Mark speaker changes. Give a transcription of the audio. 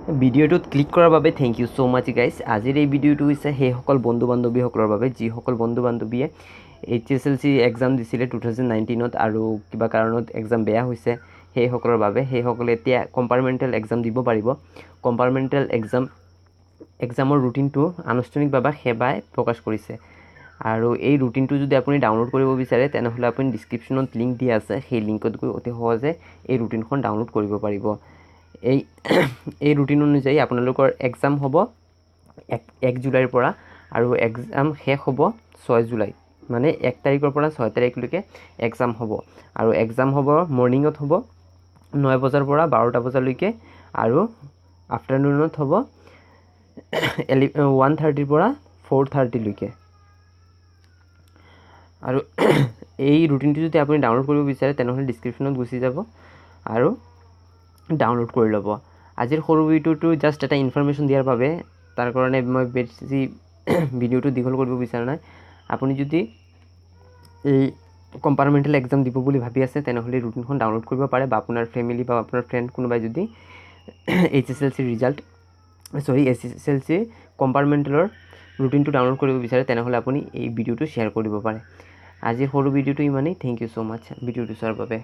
Speaker 1: ভিডিঅ'টোত ক্লিক কৰাৰ বাবে thank you so' much guys. আজিৰ এই ভিডিঅ'টো হৈছে সেইসকল বন্ধু বান্ধৱীসকলৰ বাবে যিসকল বন্ধু বান্ধৱীয়ে HSLC এক্সাম দিছিলে 2019 আৰু কিবা কাৰণত এক্সাম বেয়া হৈছে। সেইসকলৰ বাবে সেইসকলে এতিয়া কম্পাৰ্টমেণ্টেল এক্সাম দিব পাৰিব। কম্পাৰ্টমেণ্টেল এক্সামৰ ৰুটিনটো আনুষ্ঠানিকভাৱে সেৱাই প্ৰকাশ কৰিছে। আৰু এই ৰুটিনটো যদি আপুনি ডাউনলোড কৰিব বিচাৰে তেনেহ'লে আপুনি ডিছক্ৰিপশ্যনত লিংক দিয়া আছে, সেই লিংকত গৈ অতি সহজে এই ৰুটিনখন ডাউনলোড কৰিব পাৰিব। এই ৰুটিন অনুযায়ী আপোনালোকৰ এক্সাম হ'ব 1 জুলাইৰ পৰা আৰু এক্সাম শেষ হ'ব 6 জুলাই, মানে 1 তাৰিখৰ পৰা 6 তাৰিখলৈকে এক্সাম হ'ব। আৰু এক্সাম হ'ব মৰ্ণিঙত হ'ব 9 বজাৰ পৰা 12টা বজালৈকে আৰু আফটাৰনুনত হ'ব 1:30 পৰা 4:30লৈকে। আৰু এই ৰুটিনটো যদি আপুনি ডাউনলোড কৰিব বিচাৰে তেনেহ'লে ডিছক্ৰিপশ্যনত গুচি যাব আৰু ডাউনলোড কৰি ল'ব। আজিৰ সৰু ভিডিঅ'টো জাষ্ট এটা ইনফৰমেশ্যন দিয়াৰ বাবে, তাৰ কাৰণে মই বেছি ভিডিঅ'টো দীঘল কৰিব বিচৰা নাই। আপুনি যদি এই কম্পাৰ্টমেণ্টেল এক্সাম দিব বুলি ভাবি আছে তেনেহ'লে ৰুটিনখন ডাউনলোড কৰিব পাৰে, বা আপোনাৰ ফেমিলি বা আপোনাৰ ফ্ৰেণ্ড কোনোবাই যদি HSLC কম্পাৰ্টমেণ্টেলৰ ৰুটিনটো ডাউনলোড কৰিব বিচাৰে তেনেহ'লে আপুনি এই ভিডিঅ'টো শ্বেয়াৰ কৰিব পাৰে। আজিৰ সৰু ভিডিঅ'টো ইমানেই। থেংক ইউ ছ' মাছ ভিডিঅ'টো চোৱাৰ বাবে।